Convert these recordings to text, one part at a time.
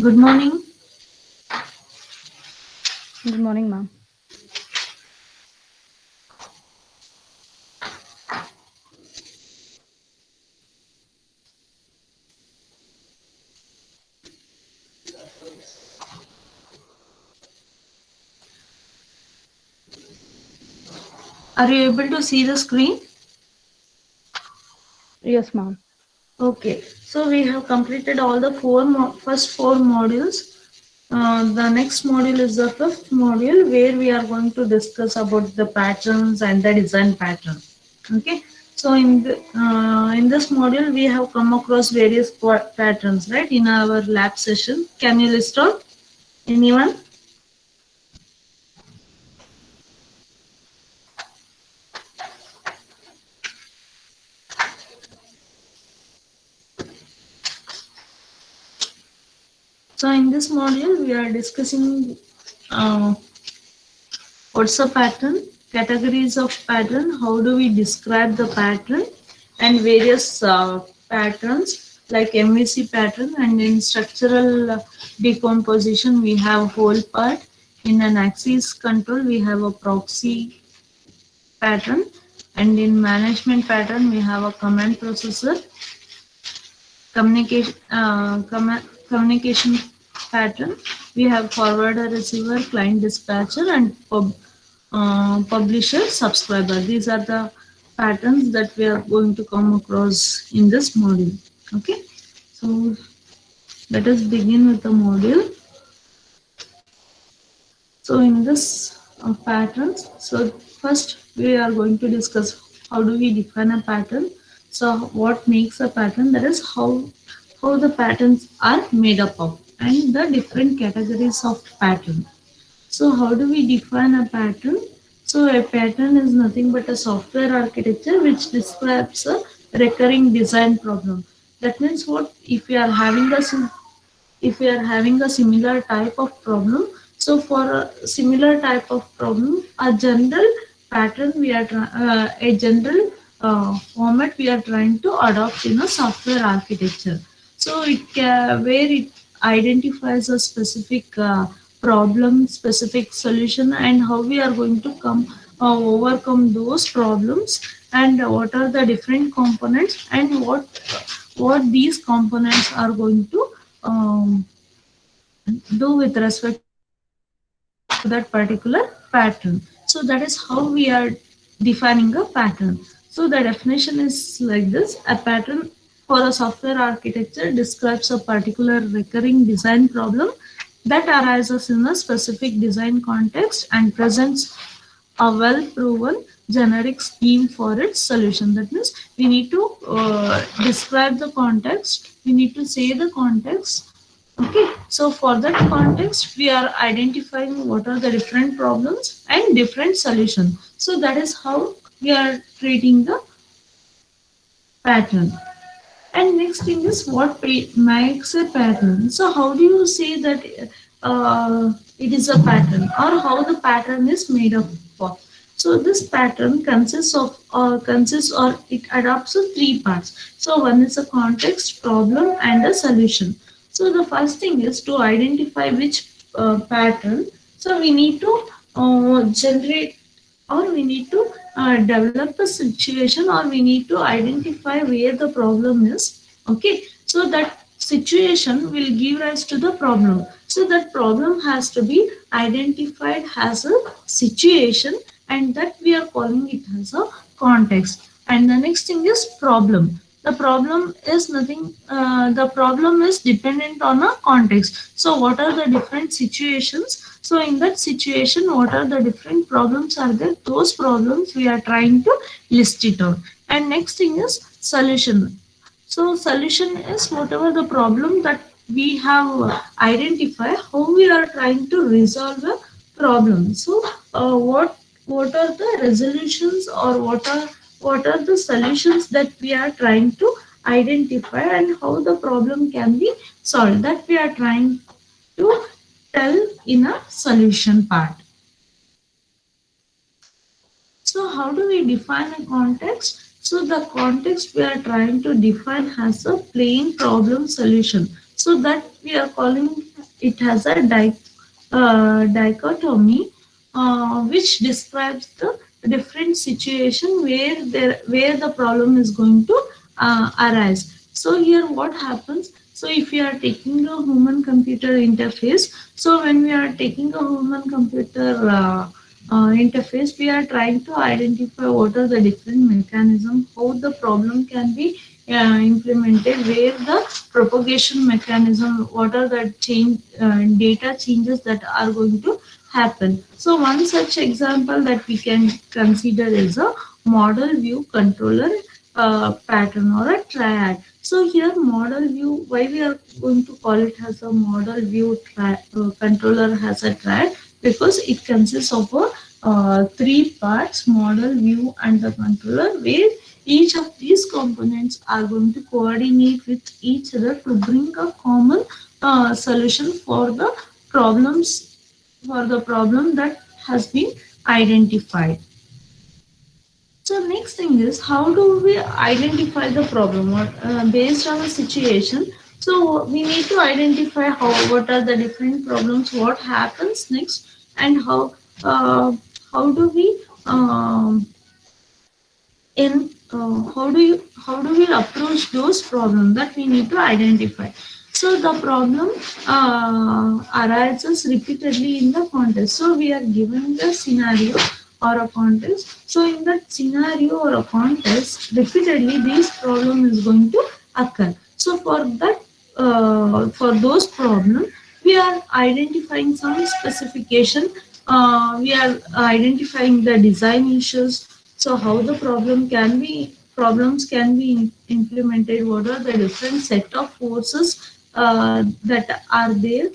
Good morning. Good morning, ma'am. Are you able to see the screen? Yes, ma'am. Okay. So we have completed all the first four modules. The next module is the fifth module where we are going to discuss about the patterns and the design pattern. Okay. So in this module we have come across various patterns, right? In our lab session, can you list out anyone? So in this module we are discussing uh, what's a pattern? Categories of pattern. How do we describe the pattern? And various patterns like MVC pattern. And in structural decomposition, we have whole part. In an axis control, we have a proxy pattern. And in management pattern, we have a command processor, communication pattern. We have forwarder, receiver, client, dispatcher, and publisher, subscriber. These are the patterns that we are going to come across in this module. Okay, so let us begin with the module. So in this patterns, so first we are going to discuss how do we define a pattern. So what makes a pattern? That is how the patterns are made up of and the different categories of pattern. So how do we define a pattern? So a pattern is nothing but a software architecture which describes a recurring design problem. That means what if we are having a similar type of problem, so for a similar type of problem, a general pattern a general format we are trying to adopt in a software architecture. So where it identifies a specific problem, specific solution, and how we are going to overcome those problems, and what are the different components, and what these components are going to um, do with respect to that particular pattern. So that is how we are defining a pattern. So the definition is like this: a pattern for a software architecture describes a particular recurring design problem that arises in a specific design context and presents a well proven generic scheme for its solution. That means we need to describe the context, we need to say the context. Okay, so for that context, we are identifying what are the different problems and different solutions. So that is how we are treating the pattern. And next thing is what makes a pattern. So how do you say that it is a pattern, or how the pattern is made up of? So this pattern consists or it adopts of three parts. So one is a context, problem, and a solution. So the first thing is to identify which pattern. So we need to generate, or we need to develop a situation, or we need to identify where the problem is. Okay, so that situation will give rise to the problem. So that problem has to be identified as a situation, and that we are calling it as a context. And the next thing is problem. The problem is nothing, the problem is dependent on a context. So what are the different situations? So in that situation, what are the different problems are there? Those problems we are trying to list it out. And next thing is solution. So solution is whatever the problem that we have identified, how we are trying to resolve a problem. So what are the resolutions, or what are the solutions that we are trying to identify, and how the problem can be solved, that we are trying to tell in a solution part. So how do we define a context? So the context we are trying to define has a plain problem solution. So that we are calling it has a dichotomy which describes the different situation where the problem is going to arise. So here what happens, so if you are taking a human computer interface, so when we are taking a human computer interface, we are trying to identify what are the different mechanisms, how the problem can be implemented, where the propagation mechanism, what are the data changes that are going to happen. So one such example that we can consider is a model view controller pattern or a triad. So here model view, why we are going to call it as a model view controller has a triad, because it consists of a three parts: model, view, and the controller, where each of these components are going to coordinate with each other to bring a common solution problems for the problem that has been identified. So next thing is, how do we identify the problem or based on a situation. So we need to identify what are the different problems, what happens next, and uh, how do we in how do we approach those problems that we need to identify. So the problem arises repeatedly in the context. So we are given the scenario or a context. So in that scenario or a context, repeatedly this problem is going to occur. So for those problems, we are identifying some specification. We are identifying the design issues. So how the problems can be implemented, what are the different set of forces that are there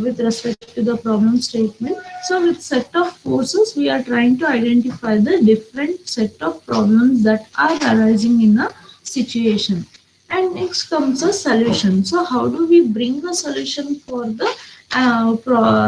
with respect to the problem statement. So with set of forces, we are trying to identify the different set of problems that are arising in a situation. And next comes a solution. So how do we bring a solution for the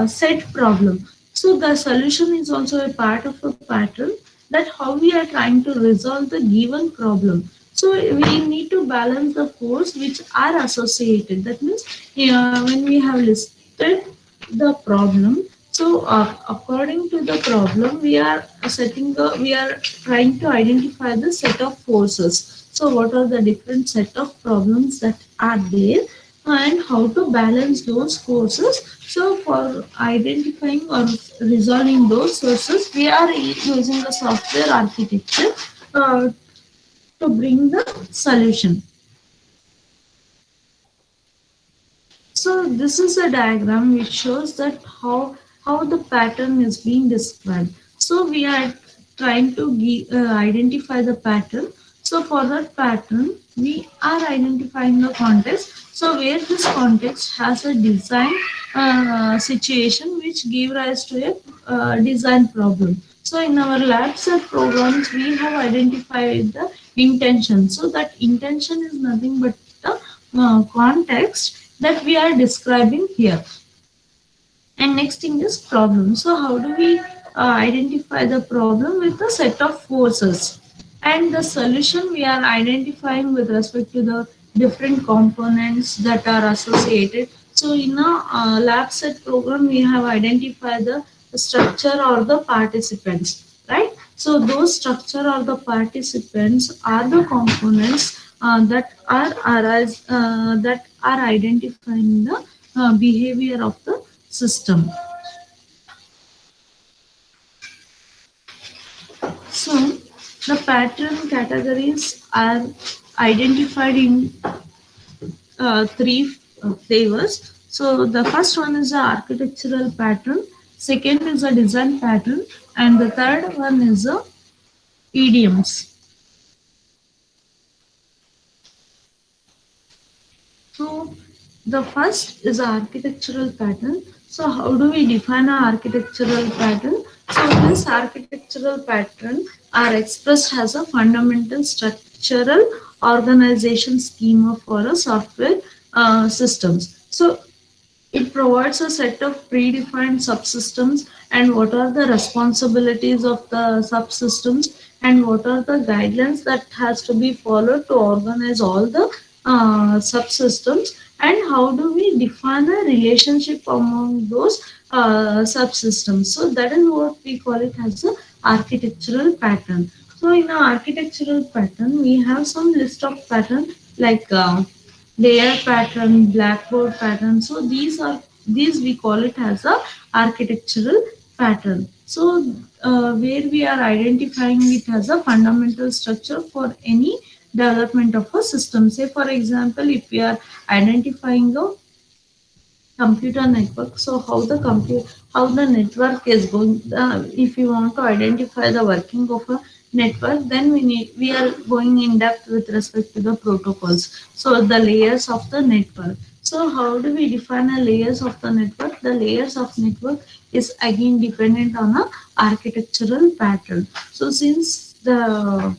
set problem? So the solution is also a part of a pattern, that how we are trying to resolve the given problem. So we need to balance the force which are associated. That means when we have listed the problem, so according to the problem, we are trying to identify the set of forces. So what are the different set of problems that are there, and how to balance those forces. So for identifying or resolving those sources, we are using the software architecture uh, to bring the solution. So this is a diagram which shows that how the pattern is being described. So we are trying to identify the pattern. So for that pattern, we are identifying the context. So where this context has a design situation which give rise to a design problem. So in our lab set programs, we have identified the intention. So that intention is nothing but the context that we are describing here. And next thing is problem. So how do we identify the problem with a set of forces, and the solution we are identifying with respect to the different components that are associated. So in a lab set program, we have identified the structure or the participants, right? So those structure or the participants are the components that are identifying the behavior of the system. So the pattern categories are identified in three flavors. So the first one is the architectural pattern, second is a design pattern, and the third one is the idioms. So the first is an architectural pattern. So how do we define an architectural pattern? So this architectural pattern are expressed as a fundamental structural organization schema for a software systems. So it provides a set of predefined subsystems, and what are the responsibilities of the subsystems, and what are the guidelines that has to be followed to organize all the subsystems, and how do we define a relationship among those subsystems. So that is what we call it as a architectural pattern. So in an architectural pattern, we have some list of pattern like layer pattern, blackboard pattern. So these we call it as a architectural pattern. So where we are identifying it as a fundamental structure for any development of a system. Say for example, if we are identifying a computer network, so how the network is going, if you want to identify the working of a network, then we are going in depth with respect to the protocols, so the layers of the network. So how do we define the layers of the network? The layers of network is again dependent on a architectural pattern. So since the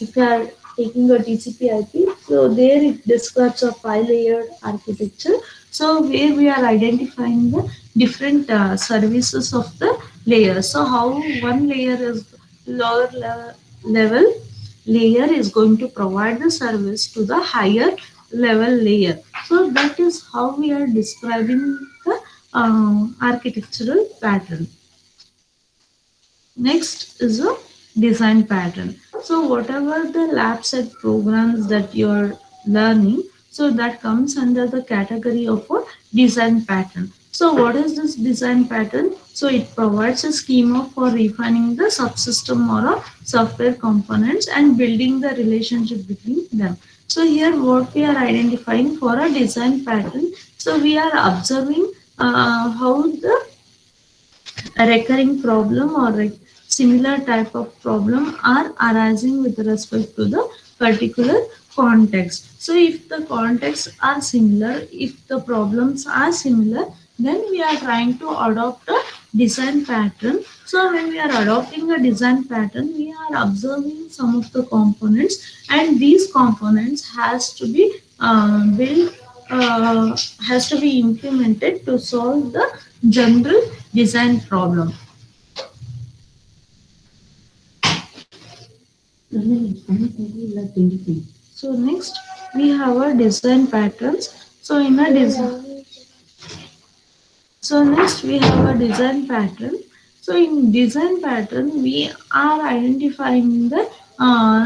if you are taking a TCP/IP, so there it describes a five-layered architecture. So where we are identifying the different services of the layers. So how one layer is level layer is going to provide the service to the higher level layer. So that is how we are describing the architectural pattern. Next is a design pattern. So whatever the lab set programs that you're learning, so that comes under the category of a design pattern. So what is this design pattern? So it provides a schema for refining the subsystem or a software components and building the relationship between them. So here what we are identifying for a design pattern. So we are observing how the a recurring problem or a similar type of problem are arising with respect to the particular context. So if the contexts are similar, if the problems are similar, then we are trying to adopt a design pattern. So when we are adopting a design pattern, we are observing some of the components, and these components built has to be implemented to solve the general design problem. So next we have our design patterns. So in a design, so next we have a design pattern. So in design pattern, we are identifying the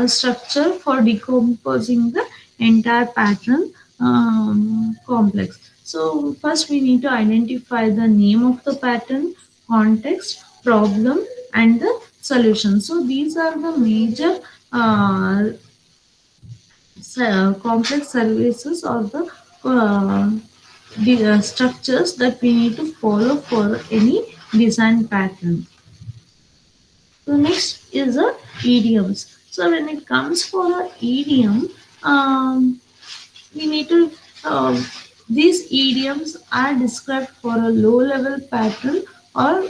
structure for decomposing the entire pattern complex. So first we need to identify the name of the pattern, context, problem, and the solution. So these are the major complex services or the structures that we need to follow for any design pattern. So next is a idioms. So when it comes for a idiom, um, we need to these idioms are described for a low level pattern or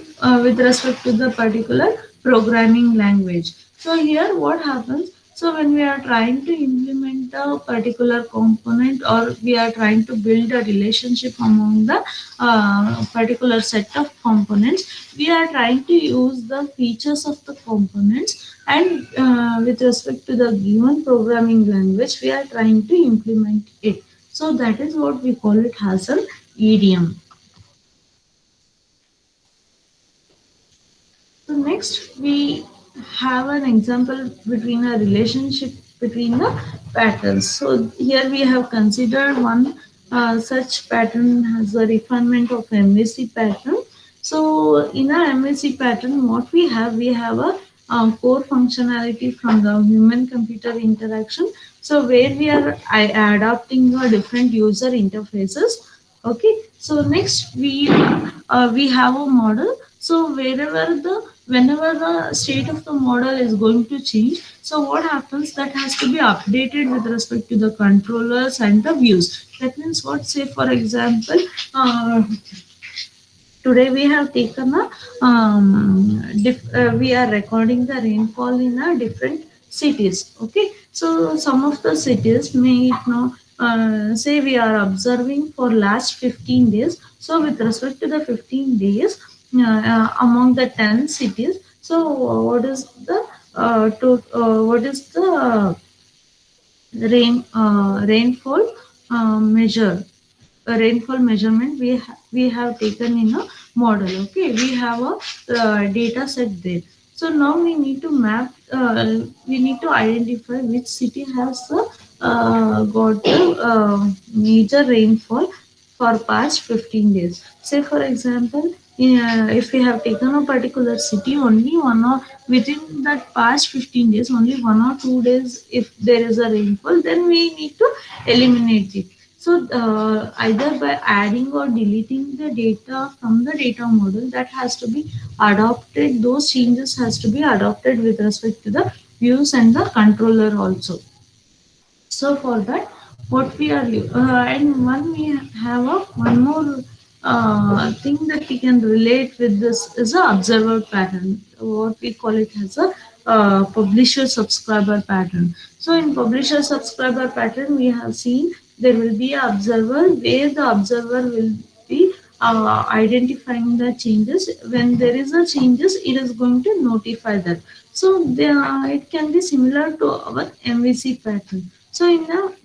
with respect to the particular programming language. So here what happens, so when we are trying to implement a particular component or we are trying to build a relationship among the particular set of components, we are trying to use the features of the components, and with respect to the given programming language we are trying to implement it. So that is what we call it as an idiom. So next we have an example between a relationship between the patterns. So here we have considered one such pattern as a refinement of MAC pattern. So in a MAC pattern, what we have a core functionality from the human computer interaction. So where we are adapting a different user interfaces. Okay. So next we have a model. So whenever the state of the model is going to change, so what happens, that has to be updated with respect to the controllers and the views. That means what, say for example, today we have taken a we are recording the rainfall in a different cities. Okay, so some of the cities may know, say we are observing for last 15 days. So with respect to the 15 days, among the 10 cities, so what is the rainfall measure rainfall measurement we have taken in a model. Okay, we have a data set there. So now we need to identify which city has got the major rainfall for past 15 days. Say for example, if we have taken a particular city, only one or within that past 15 days, only 1 or 2 days if there is a rainfall, then we need to eliminate it. So either by adding or deleting the data from the data model, that has to be adopted. Those changes has to be adopted with respect to the views and the controller also. So for that, what we are and one we have a one more thing that we can relate with this is a observer pattern. What we call it as a publisher subscriber pattern. So in publisher subscriber pattern, we have seen there will be a observer where the observer will be identifying the changes. When there is a changes, it is going to notify that. So it can be similar to our MVC pattern. So in the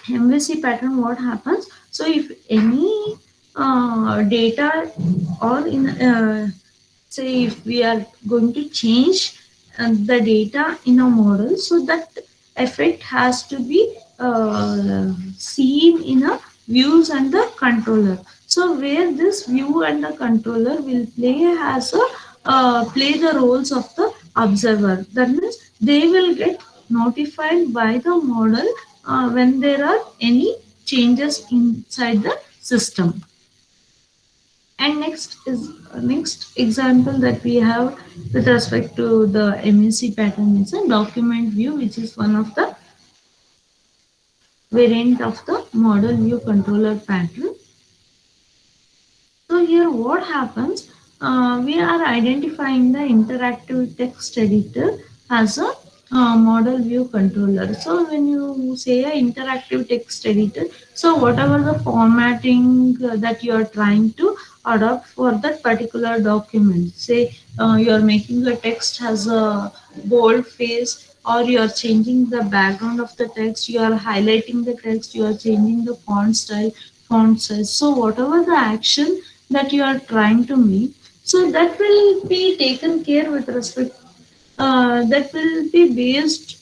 MVC pattern, what happens? So if any data or in say if we are going to change the data in a model, so that effect has to be seen in a views and the controller. So where this view and the controller will play the roles of the observer. That means they will get notified by the model when there are any changes inside the system. And next example that we have with respect to the MAC pattern is a document view, which is one of the variant of the model view controller pattern. So here what happens? We are identifying the interactive text editor as a model view controller. So when you say a interactive text editor, so whatever the formatting that you are trying to adopt for that particular document, say you are making the text has a bold face, or you are changing the background of the text, you are highlighting the text, you are changing the font style, font size. So whatever the action that you are trying to make, so that will be taken care with respect that will be based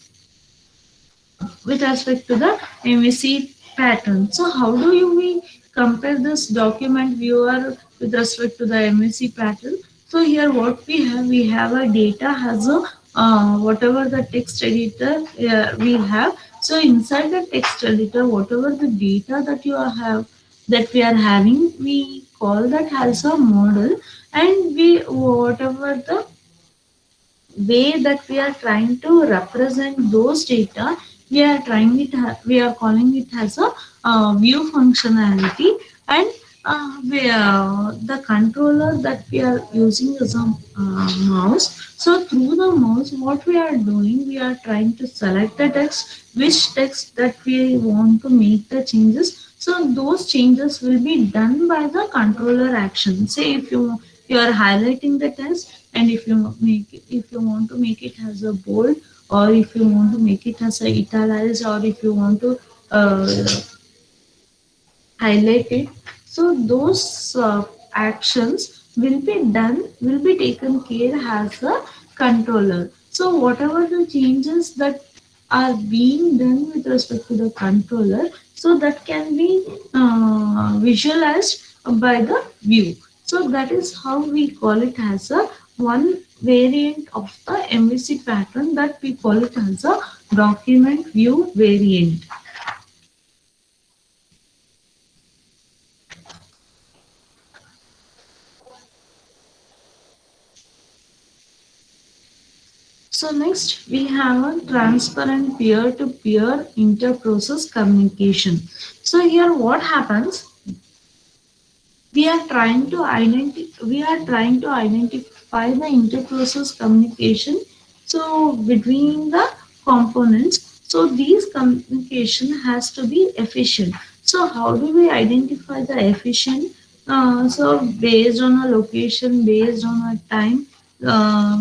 with respect to the MVC pattern. So how do we compare this document viewer with respect to the MVC pattern? So here what we have a data has a whatever the text editor we have. So inside the text editor, whatever the data that you have that we are having, we call that as a model, and we whatever the way that we are trying to represent those data, we are calling it as a view functionality. And the controller that we are using is a mouse. So through the mouse, what we are doing, we are trying to select the text, which text that we want to make the changes. So those changes will be done by the controller action. Say if you are highlighting the text, and if you want to make it as a bold, or if you want to make it as a italicized, or if you want to uh, highlight it, so those actions will be taken care as a controller. So whatever the changes that are being done with respect to the controller, so that can be visualized by the view. So that is how we call it as a one variant of the MVC pattern, that we call it as a document view variant. So next we have a transparent peer-to-peer inter-process communication. So here what happens? We are trying to identify the inter-process communication. So between the components. So these communication has to be efficient. So how do we identify the efficient? So based on a location, based on a time,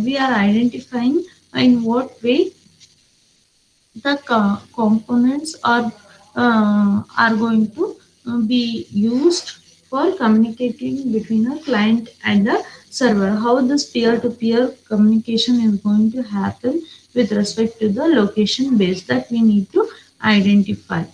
we are identifying in what way the components are going to be used for communicating between a client and a server. How this peer-to-peer communication is going to happen with respect to the location base that we need to identify.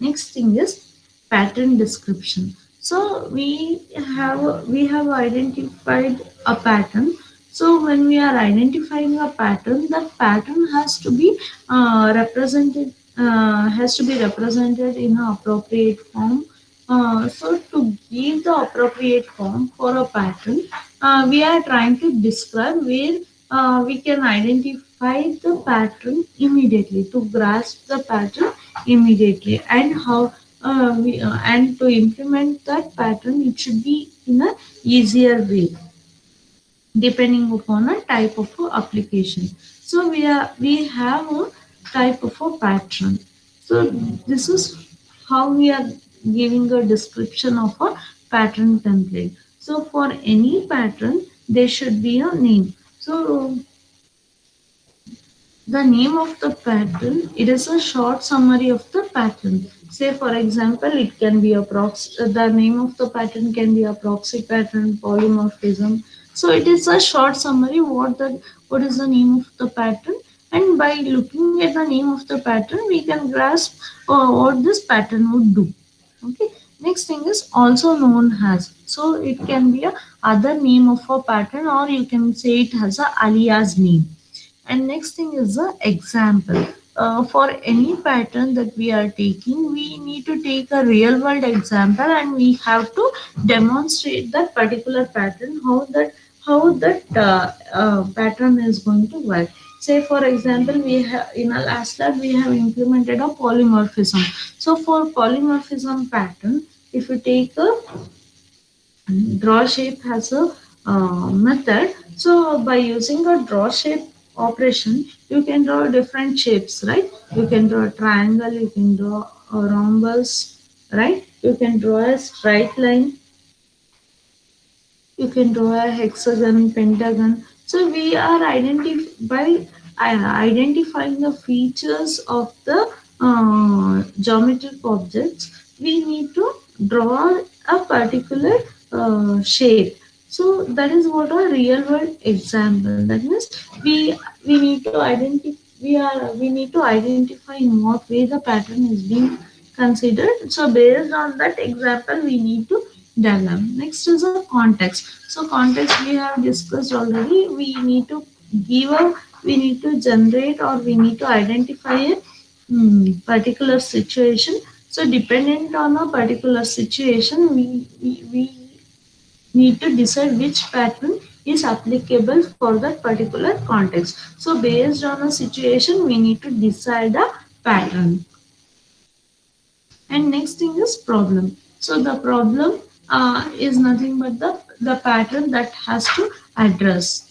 Next thing is pattern description. So we have identified a pattern. So when we are identifying a pattern, that pattern has to be represented in an appropriate form. So to give the appropriate form for a pattern, we are trying to describe where we can identify the pattern immediately, to grasp the pattern immediately, and how and to implement that pattern, it should be in a easier way depending upon a type of a application. So we have a type of a pattern. So this is how we are giving a description of a pattern template. So for any pattern there should be a name. So the name of the pattern, it is a short summary of the pattern. Say for example, it can be a the name of the pattern can be a proxy pattern, polymorphism. So it is a short summary what is the name of the pattern, and by looking at the name of the pattern we can grasp what this pattern would do. Okay. Next thing is also known as. So it can be a other name of a pattern, or you can say it has a alias name. And next thing is the example. For any pattern that we are taking, we need to take a real world example, and we have to demonstrate that particular pattern, how that pattern is going to work. Say for example, we have in our last lab we have implemented a polymorphism. So for polymorphism pattern, if you take a draw shape has a method. So by using a draw shape operation, you can draw different shapes, right? You can draw a triangle, you can draw a rhombus, right? You can draw a straight line, you can draw a hexagon, pentagon. So we are identifying the features of the geometric objects. We need to draw a particular shape. So that is what a real world example. That means we need to identify we need to identify in what way the pattern is being considered. So based on that example, we need to develop. Next is a context. So context we have discussed already. We need to generate, or we need to identify a particular situation. So dependent on a particular situation, we need to decide which pattern is applicable for that particular context. So based on a situation, we need to decide a pattern. And next thing is problem. So the problem is nothing but the pattern that has to address.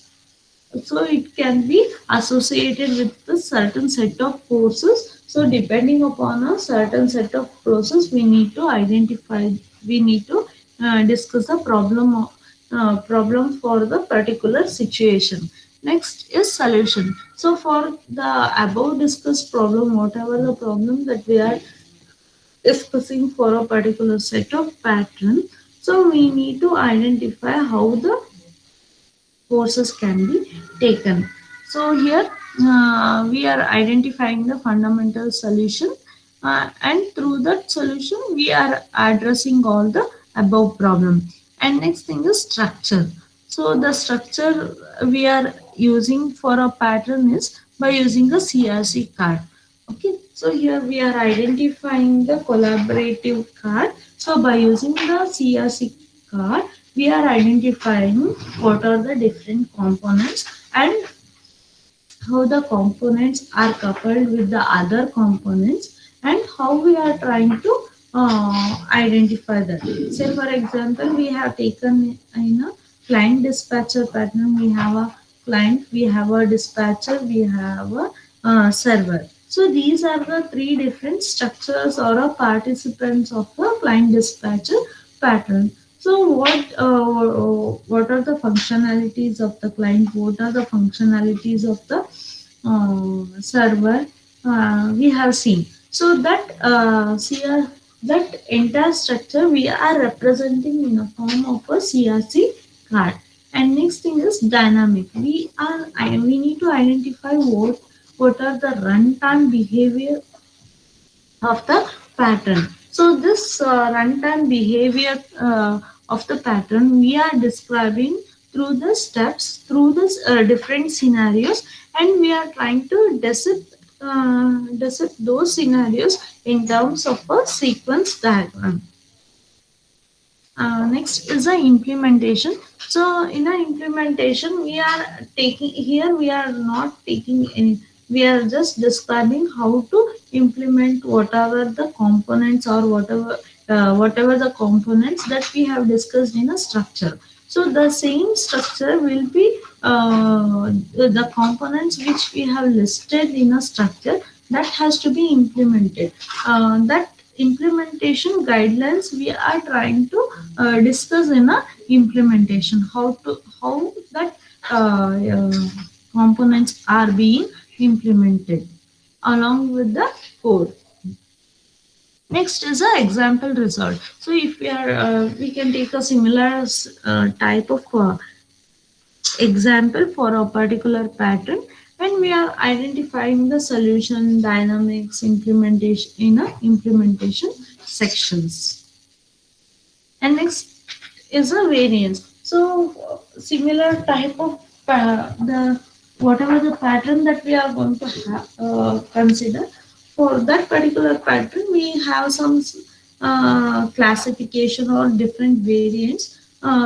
So it can be associated with a certain set of forces. So depending upon a certain set of process, we need to discuss a problem for the particular situation. Next is solution. So for the above discussed problem, whatever the problem that we are discussing for a particular set of pattern, so we need to identify how the courses can be taken. So here we are identifying the fundamental solution, and through that solution we are addressing all the above problem. And next thing is structure. So the structure we are using for a pattern is by using a CRC card. Okay, so here we are identifying the collaborative card. So by using the CRC card, we are identifying what are the different components, and how the components are coupled with the other components, and how we are trying to identify that. Say for example, we have taken in a client dispatcher pattern, we have a client, we have a dispatcher, we have a server. So these are the three different structures or participants of the client dispatcher pattern. So what are the functionalities of the client? What are the functionalities of the server we have seen. So that that entire structure we are representing in a form of a CRC card. And next thing is dynamic. We need to identify what are the runtime behavior of the pattern. So this runtime behavior of the pattern we are describing through the steps, through the different scenarios, and we are trying to decide those scenarios in terms of a sequence diagram. Next is the implementation. So in the implementation, we are taking here, we are not taking any, we are just describing how to implement whatever the components or whatever the components that we have discussed in a structure. So the same structure will be the components which we have listed in a structure that has to be implemented. That implementation guidelines we are trying to discuss in a implementation, how that components are being implemented along with the code. Next is a example result. So if we can take a similar type of example for a particular pattern, when we are identifying the solution dynamics implementation in a implementation sections. And next is a variance. So similar type of the whatever the pattern that we are going to consider, for that particular pattern we have some classification or different variants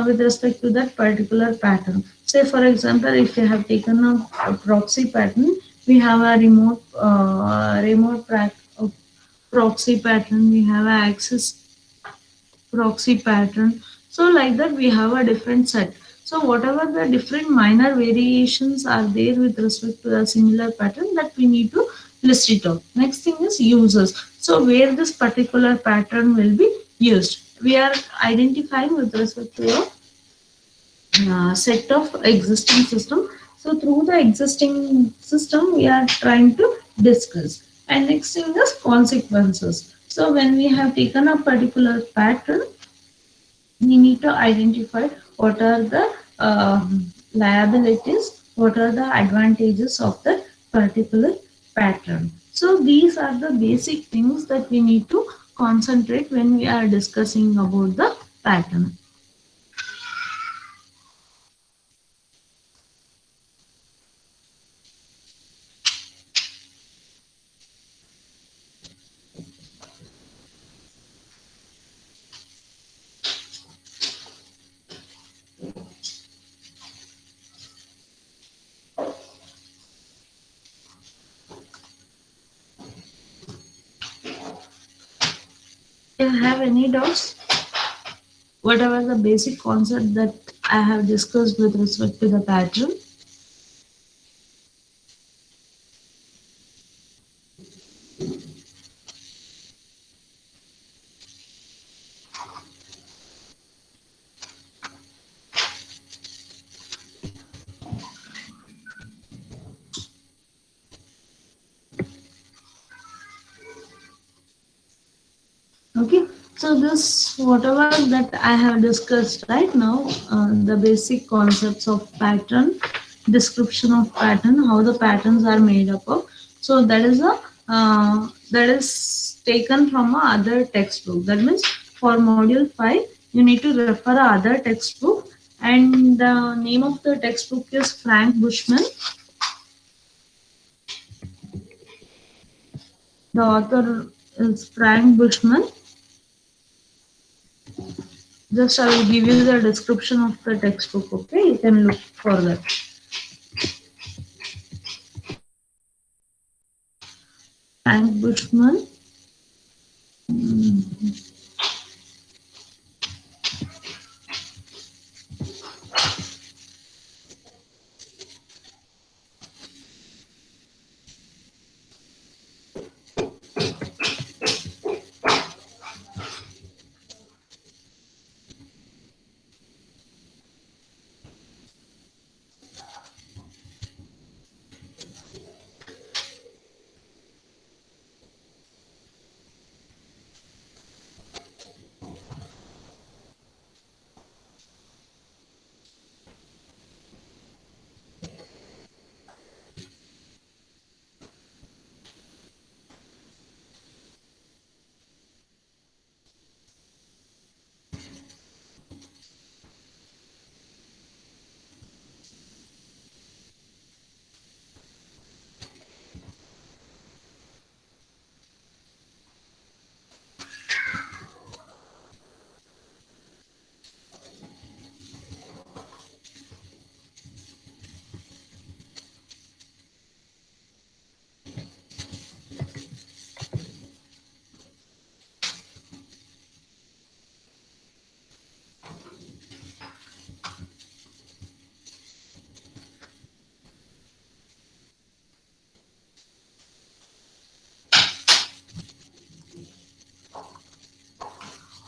with respect to that particular pattern. Say for example, if you have taken a proxy pattern, we have a proxy pattern, we have a access proxy pattern. So like that we have a different set. So whatever the different minor variations are there with respect to the similar pattern, that we need to list it out. Next thing is users. So where this particular pattern will be used, we are identifying with respect to a set of existing system. So through the existing system we are trying to discuss. And next thing is consequences. So when we have taken a particular pattern, we need to identify what are the liabilities, what are the advantages of the particular pattern. So these are the basic things that we need to concentrate when we are discussing about the pattern. Do you have any doubts? Whatever the basic concept that I have discussed with respect to the pattern. Okay, so this whatever that I have discussed right now, the basic concepts of pattern, description of pattern, how the patterns are made up of. So that is taken from a other textbook. That means for module 5, you need to refer a other textbook, and the name of the textbook is Frank Bushman. The author is Frank Bushman. Just I will give you the description of the textbook. Okay, you can look for that. Frank Bushman.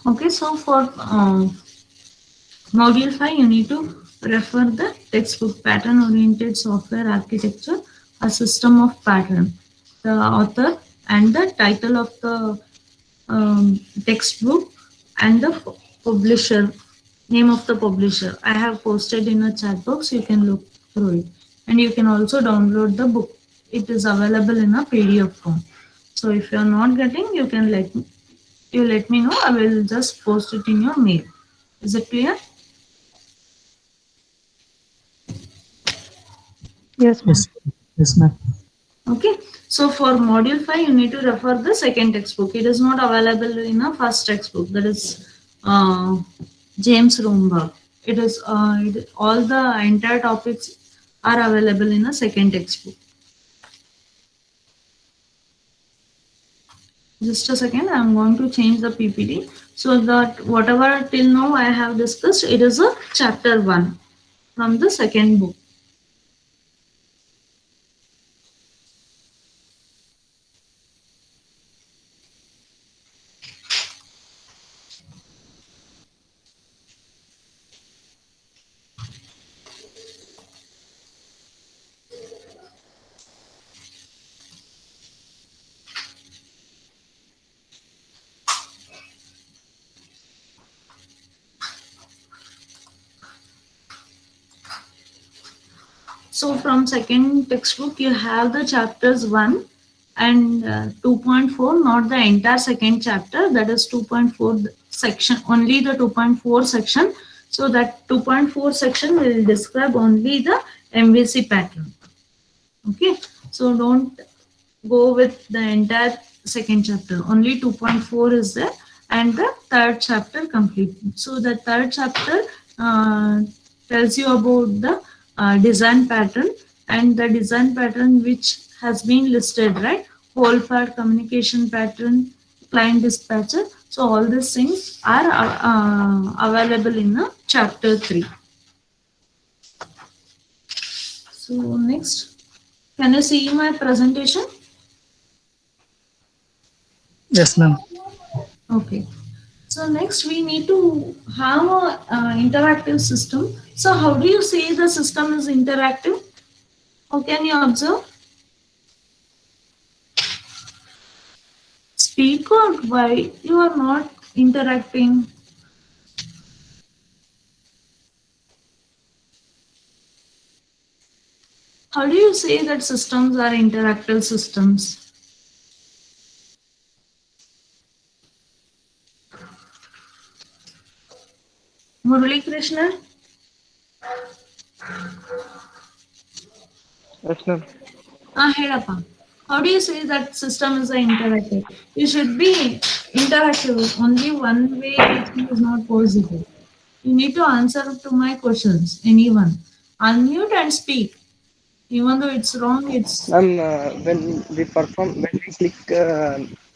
Okay, so for Module 5, you need to refer the textbook Pattern Oriented Software Architecture, a system of pattern. The author and the title of the textbook and the publisher, name of the publisher. I have posted in a chat box, you can look through it. And you can also download the book. It is available in a PDF form. So if you are not getting, you let me know. I will just post it in your mail. Is it clear? Yes, Yes, ma'am. yes, ma'am. Okay, so for module 5, you need to refer the second textbook. It is not available in a first textbook, that is James Romberg. All the entire topics are available in a second textbook. Just a second, I am going to change the PPT so that whatever till now I have discussed, it is a chapter 1 from the second book. So from second textbook, you have the chapters 1 and 2.4, not the entire second chapter, that is 2.4 section, only the 2.4 section. So that 2.4 section will describe only the MVC pattern. Okay, so don't go with the entire second chapter. Only 2.4 is there and the third chapter complete. So the third chapter uh, tells you about the design pattern, and the design pattern which has been listed, right? Whole part communication pattern, client dispatcher. So all these things are available in chapter 3. So next, can you see my presentation? Yes, ma'am. Okay. So next we need to have a interactive system. So how do you say the system is interactive? How can you observe? Speak or why you are not interacting? How do you say that systems are interactive systems? Murali Krishna? Yes, ma'am. Hedappa. How do you say that system is interactive? You should be interactive. Only one way teaching is not possible. You need to answer to my questions. Anyone. Unmute and speak. Even though it's wrong, it's Ma'am, when we click,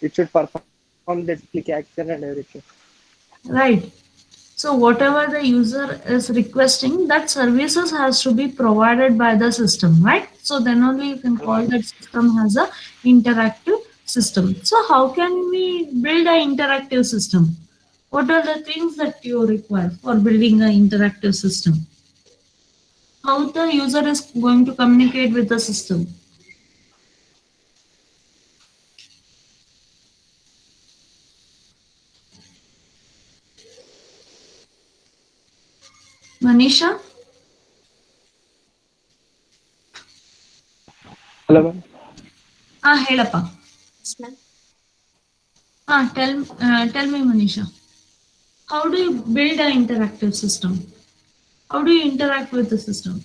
it should perform that click action and everything. right. So whatever the user is requesting, that services has to be provided by the system, right? So then only you can call that system as a interactive system. So how can we build an interactive system? What are the things that you require for building an interactive system? How the user is going to communicate with the system? Manisha? Hello, ma'am. Helappa. Yes, ma'am. Tell me, Manisha. How do you build an interactive system? How do you interact with the system?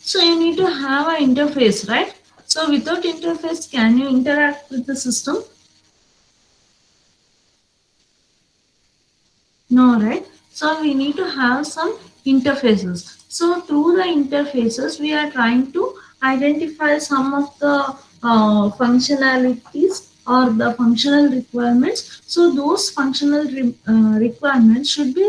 So you need to have an interface, right? So without interface, can you interact with the system? No, right? So we need to have some interfaces. So through the interfaces, we are trying to identify some of the functionalities or the functional requirements. So those functional requirements should be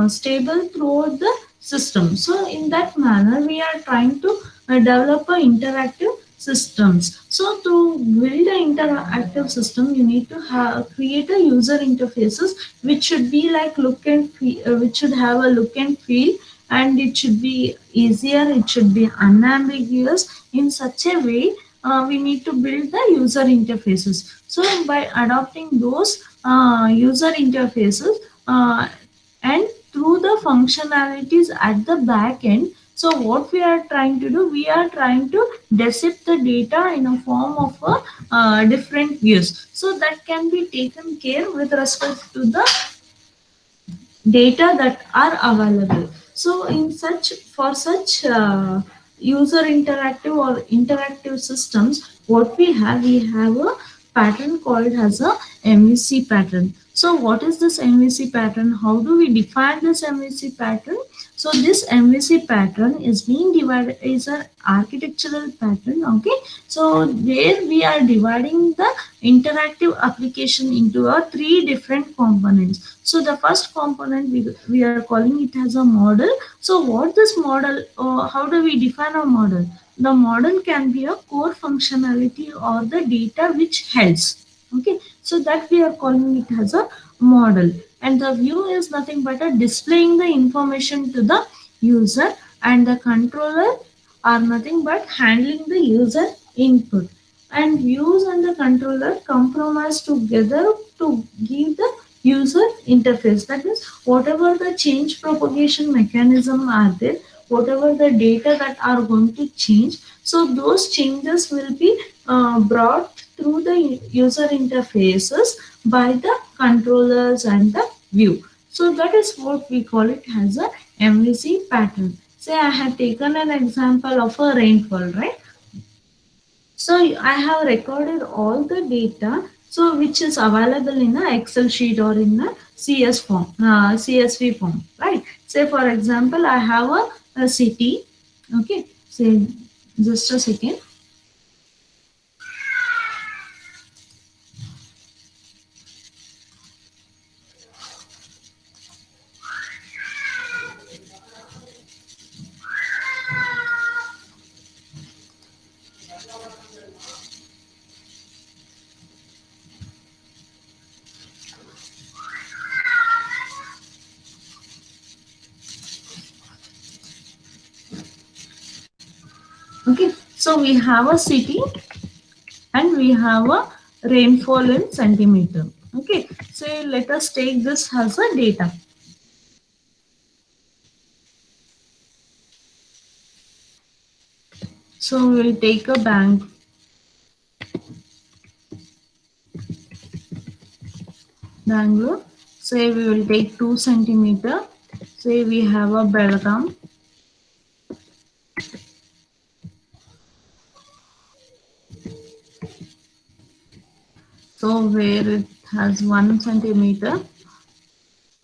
stable throughout the system. So in that manner, we are trying to develop a interactive systems. So to build an interactive system, you need to create a user interfaces which should be like look and feel, which should have a look and feel, and it should be easier, it should be unambiguous. In such a way, we need to build the user interfaces. So by adopting those user interfaces, and through the functionalities at the back end, so what we are trying to do, we are trying to decrypt the data in a form of a different views, so that can be taken care with respect to the data that are available. So in such, for such user interactive or interactive systems, what we have a pattern called as a MVC pattern. So what is this MVC pattern? How do we define this MVC pattern? So this MVC pattern is being divided, is an architectural pattern. Okay, so where we are dividing the interactive application into a three different components. So the first component, we are calling it as a model. So what this model, how do we define a model? The model can be a core functionality or the data which helps. Okay, so that we are calling it as a model. And the view is nothing but a displaying the information to the user, and the controller are nothing but handling the user input. And views and the controller compromise together to give the user interface. That means whatever the change propagation mechanism are there, whatever the data that are going to change, so those changes will be brought through the user interfaces by the controllers and the view. So that is what we call it as a MVC pattern. Say I have taken an example of a rainfall, right? So I have recorded all the data, so which is available in a Excel sheet or in a CSV form, right? Say for example, I have a city. Okay, say just a second. Okay, so we have a city and we have a rainfall in centimeter. Okay, so let us take this as a data. So we will take a Bangalore. Say we will take 2 centimeter. Say we have a Belgaum. So where it has 1 centimeter.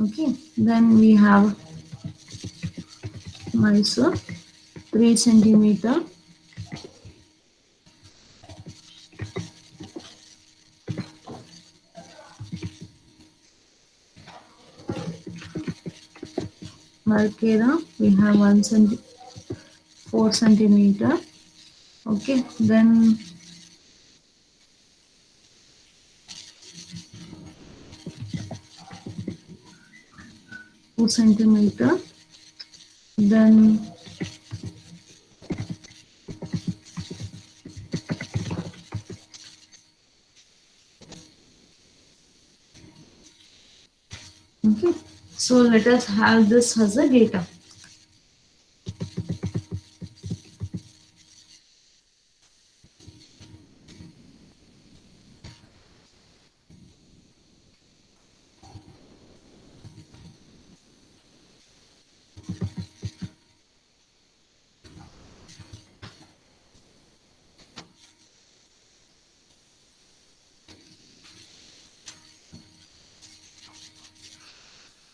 Okay, then we have Mysore, 3 centimeter. Markera, we have 4 centimeter. Okay, then centimeter. Then okay, so let us have this as a data.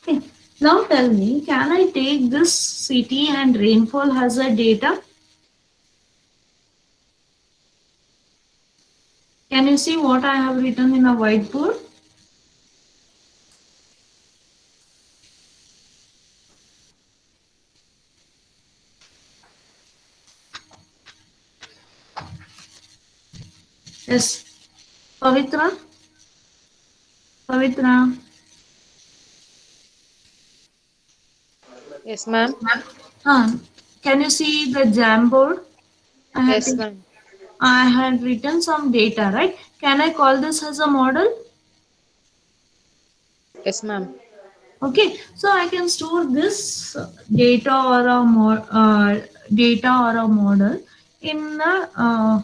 Okay. Now tell me, can I take this city and rainfall as a data? Can you see what I have written in a whiteboard? Yes. Pavitra? Pavitra? Yes, ma'am. Can you see the Jamboard? I had, Yes, ma'am. I had written some data, right? Can I call this as a model? Yes, ma'am. Okay, so I can store this data or a data or a model in a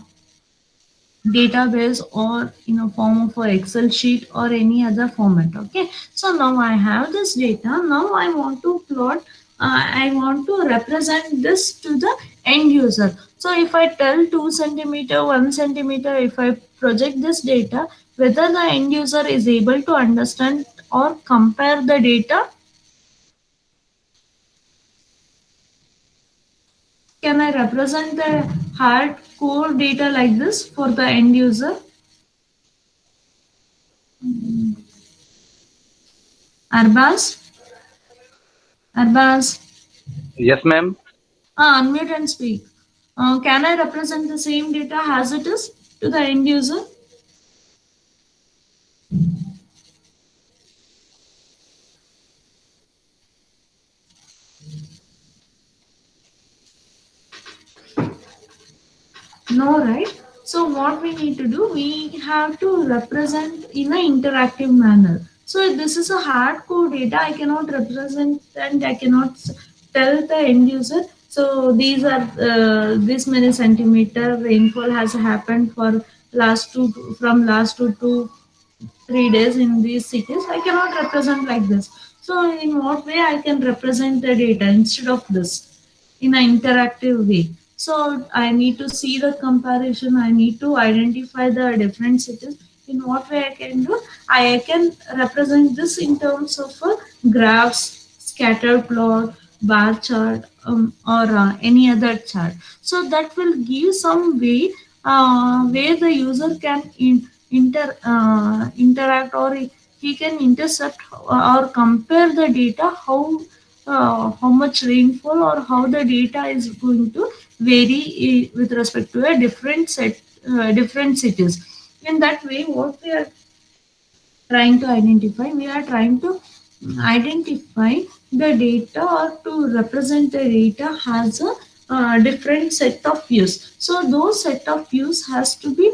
database or in a form of a Excel sheet or any other format. Okay, so now I have this data. Now I want to plot, I want to represent this to the end user. So if I tell 2 centimeter, 1 centimeter, if I project this data, whether the end user is able to understand or compare the data. Can I represent the hardcore data like this for the end user? Arbaz? Arbaz? Yes, ma'am. Unmute and speak. Can I represent the same data as it is to the end user? No, right? So what we need to do, we have to represent in an interactive manner. So this is a hardcore data. I cannot represent and I cannot tell the end user. So these are this many centimeter rainfall has happened for last two from last to 3 days in these cities. I cannot represent like this. So in what way I can represent the data instead of this in an interactive way? So I need to see the comparison. I need to identify the different cities. In what way I can do? I can represent this in terms of graphs, scatter plot, bar chart, or any other chart. So that will give some way where the user can interact, or he can intercept or compare the data, how much rainfall or how the data is going to vary with respect to a different cities. In that way, what we are trying to identify, we are trying to identify the data or to represent the data has a different set of views. So those set of views has to be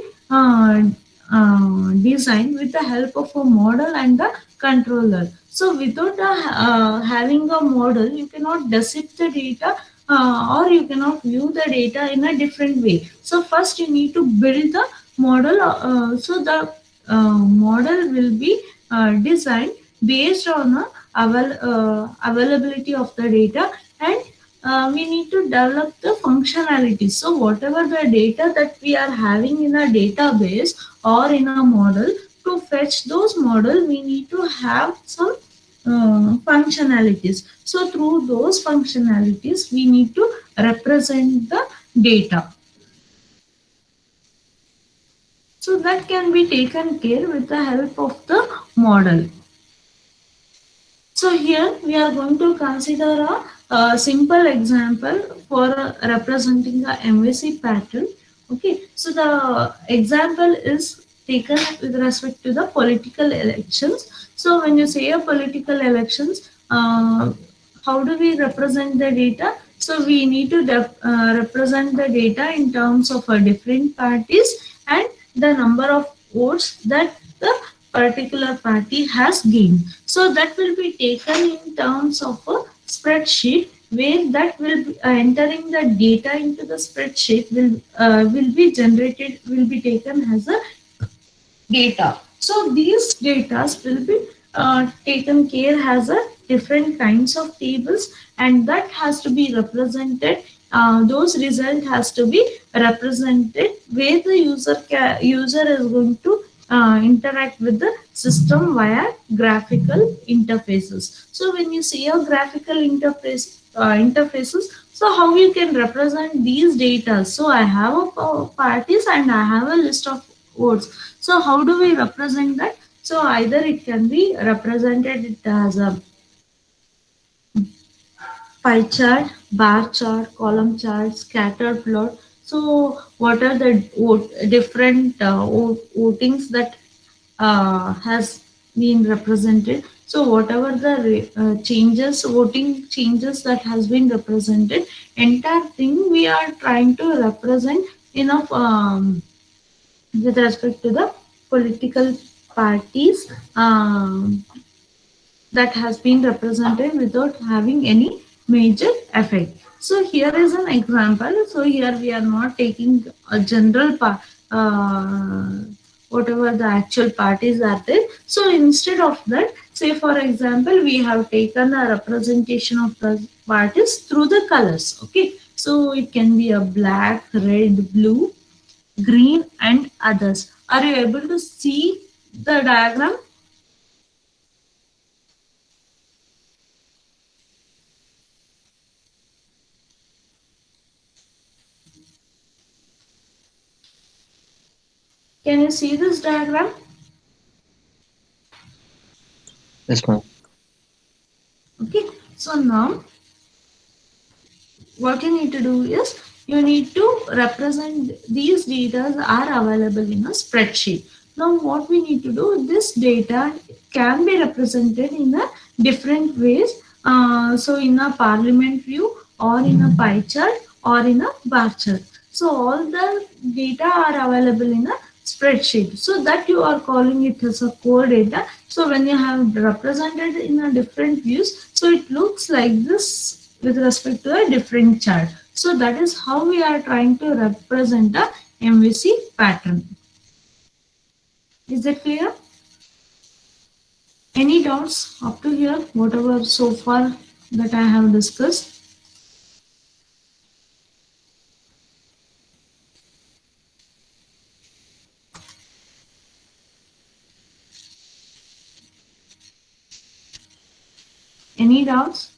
designed with the help of a model and a controller. So without having a model, you cannot deceive the data, or you cannot view the data in a different way. So first you need to build the model. So the model will be designed based on the availability of the data, and we need to develop the functionality. So whatever the data that we are having in a database or in a model, to fetch those model, we need to have some functionalities. So through those functionalities, we need to represent the data. So that can be taken care with the help of the model. So here we are going to consider a simple example for representing the MVC pattern. Okay, so the example is taken with respect to the political elections. So when you say a political elections, how do we represent the data? So we need to represent the data in terms of different parties and the number of votes that the particular party has gained. So that will be taken in terms of a spreadsheet, where that will be entering the data into the spreadsheet will be generated, will be taken as a data. So these data will be taken care as a different kinds of tables, and that has to be represented. Those result has to be represented where the user is going to interact with the system via graphical interfaces. So when you see a graphical interfaces, so how you can represent these data? So I have a parties and I have a list of words. So how do we represent that? So either it can be represented as a pie chart, bar chart, column chart, scatter plot. So what are the different votings that has been represented? So whatever the changes, voting changes that has been represented, entire thing we are trying to represent in a with respect to the political parties that has been represented without having any major effect. So here is an example. So here we are not taking a general whatever the actual parties are there. So instead of that, say for example, we have taken a representation of the parties through the colors. Okay, so it can be a black, red, blue, green, and others. Are you able to see the diagram? Can you see this diagram? Yes, ma'am. Okay, so now what you need to do is you need to represent these data are available in a spreadsheet. Now what we need to do, this data can be represented in a different ways. So in a parliament view, or in a pie chart, or in a bar chart. So all the data are available in a spreadsheet, so that you are calling it as a core data. So when you have represented in a different views, so it looks like this with respect to a different chart. So that is how we are trying to represent a MVC pattern. Is that clear? Any doubts up to here, whatever so far that I have discussed? Any doubts?